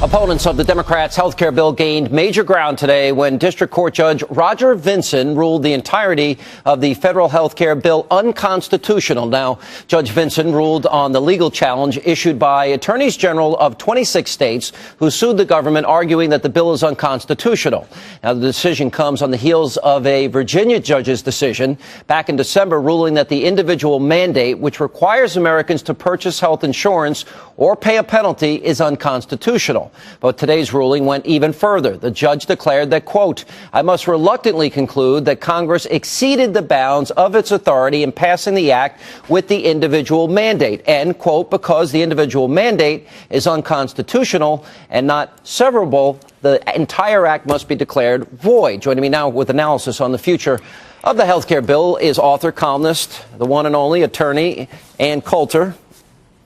Opponents of the Democrats' health care bill gained major ground today when District Court Judge Roger Vinson ruled the entirety of the federal health care bill unconstitutional. Now, Judge Vinson ruled on the legal challenge issued by attorneys general of 26 states who sued the government, arguing that the bill is unconstitutional. Now, the decision comes on the heels of a Virginia judge's decision back in December ruling that the individual mandate, which requires Americans to purchase health insurance or pay a penalty, is unconstitutional. But today's ruling went even further. The judge declared that, quote, I must reluctantly conclude that Congress exceeded the bounds of its authority in passing the act with the individual mandate, and, quote, because the individual mandate is unconstitutional and not severable, the entire act must be declared void. Joining me now with analysis on the future of the health care bill is author, columnist, the one and only attorney, Ann Coulter.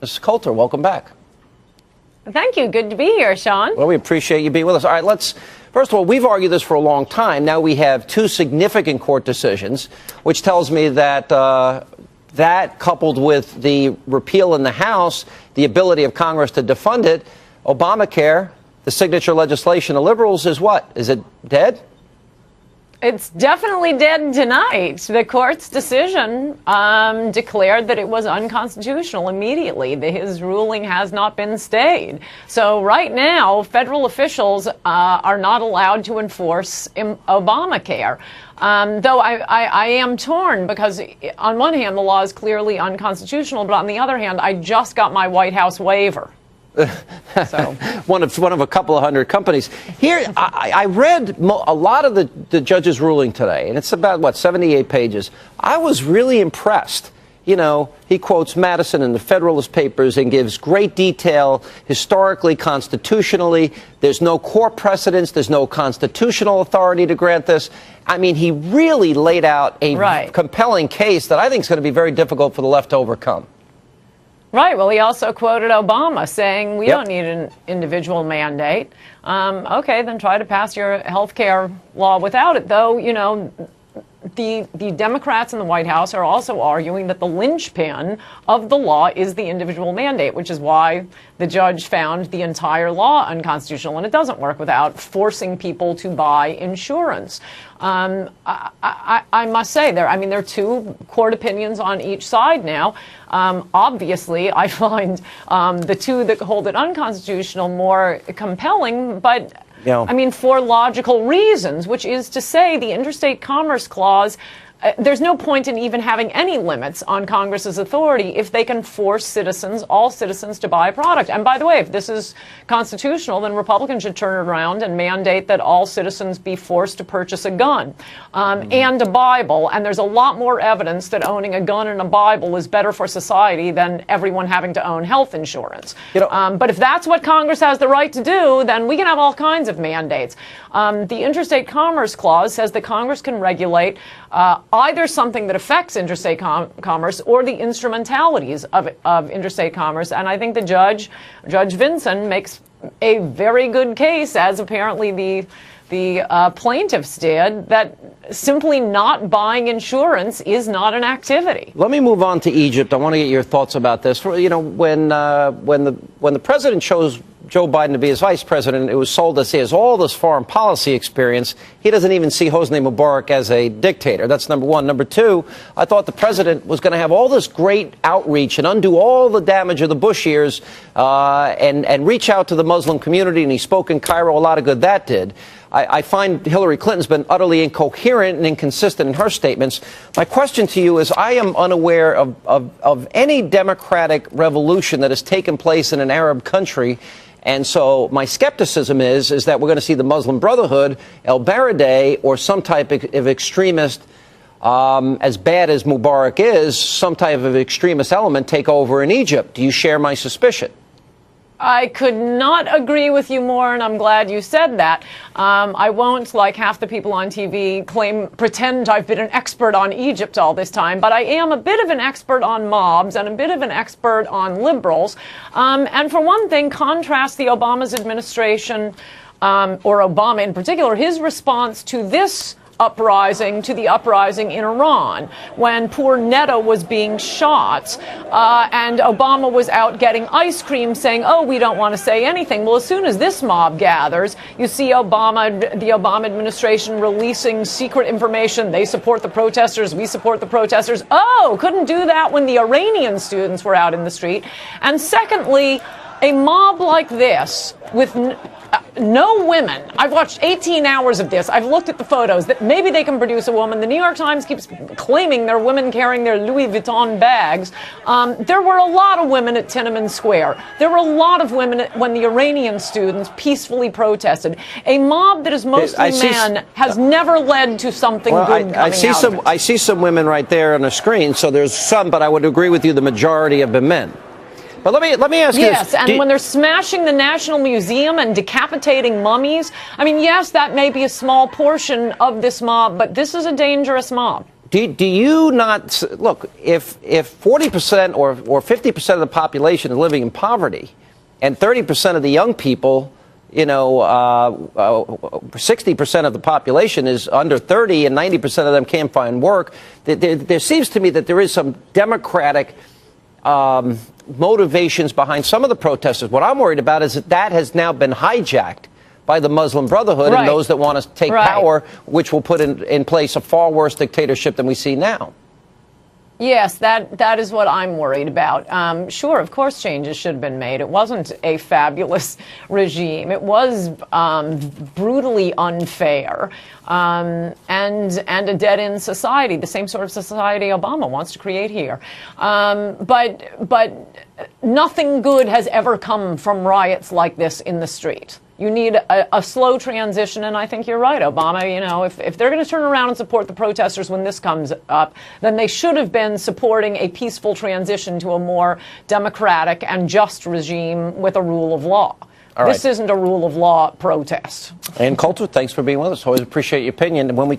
Mrs. Coulter, welcome back. Thank you. Good to be here, Sean. Well, we appreciate you being with us. All right, first of all, we've argued this for a long time. Now we have two significant court decisions, which tells me that that coupled with the repeal in the House, the ability of Congress to defund it, Obamacare, the signature legislation of liberals, is what? Is it dead? It's definitely dead tonight. The court's decision declared that it was unconstitutional immediately. His ruling has not been stayed. So right now, federal officials are not allowed to enforce Obamacare. Though I am torn because on one hand, the law is clearly unconstitutional, but on the other hand, I just got my White House waiver. So. one of a couple of hundred companies. Here, I read a lot of the judge's ruling today, and it's about, 78 pages. I was really impressed. You know, he quotes Madison in the Federalist Papers and gives great detail historically, constitutionally. There's no court precedence. There's no constitutional authority to grant this. I mean, he really laid out a compelling case that I think is going to be very difficult for the left to overcome. Right. Well, he also quoted Obama saying we don't need an individual mandate. OK, then try to pass your health care law without it, though. You know, the Democrats in the White House are also arguing that the linchpin of the law is the individual mandate, which is why the judge found the entire law unconstitutional. And it doesn't work without forcing people to buy insurance. I must say there are two court opinions on each side now. Obviously, I find the two that hold it unconstitutional more compelling, but I mean, for logical reasons, which is to say the Interstate Commerce Clause, there's no point in even having any limits on Congress's authority if they can force all citizens to buy a product. And by the way, if this is constitutional, then Republicans should turn it around and mandate that all citizens be forced to purchase a gun and a Bible. And there's a lot more evidence that owning a gun and a Bible is better for society than everyone having to own health insurance. But if that's what Congress has the right to do, then we can have all kinds of mandates. The Interstate Commerce Clause says that Congress can regulate either something that affects interstate commerce or the instrumentalities of interstate commerce. And I think Judge Vinson makes a very good case, as apparently the plaintiffs did, that simply not buying insurance is not an activity. Let me move on to Egypt. I want to get your thoughts about this. You know, when the president chose Joe Biden to be his vice president, it was sold as he has all this foreign policy experience. He doesn't even see Hosni Mubarak as a dictator. That's number one. Number two, I thought the president was going to have all this great outreach and undo all the damage of the Bush years and reach out to the Muslim community. And he spoke in Cairo. A lot of good that did. I find Hillary Clinton's been utterly incoherent and inconsistent in her statements. My question to you is, I am unaware of any democratic revolution that has taken place in an Arab country. And so my skepticism is that we're going to see the Muslim Brotherhood, El Baradei, or some type of extremist, as bad as Mubarak is, some type of extremist element take over in Egypt. Do you share my suspicion? I could not agree with you more, and I'm glad you said that. I won't, like half the people on TV, pretend I've been an expert on Egypt all this time, but I am a bit of an expert on mobs and a bit of an expert on liberals. And for one thing, contrast the Obama's administration, or Obama in particular, his response to this uprising to the uprising in Iran, when poor Netta was being shot, and Obama was out getting ice cream saying, oh, we don't want to say anything. Well, as soon as this mob gathers, you see the Obama administration releasing secret information. They support the protesters. We support the protesters. Oh, couldn't do that when the Iranian students were out in the street. And secondly, a mob like this with no women. I've watched 18 hours of this. I've looked at the photos that maybe they can produce a woman. The New York Times keeps claiming there are women carrying their Louis Vuitton bags. There were a lot of women at Tiananmen Square. There were a lot of women when the Iranian students peacefully protested. A mob that is mostly men has never led to something good coming out of it. I see some women right there on the screen, so there's some, but I would agree with you, the majority have been men. But let me ask you this. Yes, and when they're smashing the National Museum and decapitating mummies, I mean, yes, that may be a small portion of this mob, but this is a dangerous mob. Do you not look, if 40% or 50% of the population is living in poverty, and 30% of the young people, 60% of the population is under 30, and 90% of them can't find work, there seems to me that there is some democratic motivations behind some of the protesters. What I'm worried about is that has now been hijacked by the Muslim Brotherhood and those that want to take power, which will put in place a far worse dictatorship than we see now. Yes, that is what I'm worried about. Sure, of course changes should have been made. It wasn't a fabulous regime. It was brutally unfair and a dead-end society, the same sort of society Obama wants to create here. But nothing good has ever come from riots like this in the street. You need a slow transition, and I think you're right, Obama. If they're going to turn around and support the protesters when this comes up, then they should have been supporting a peaceful transition to a more democratic and just regime with a rule of law. This isn't a rule of law protest. And Coulter, thanks for being with us. Always appreciate your opinion. And when we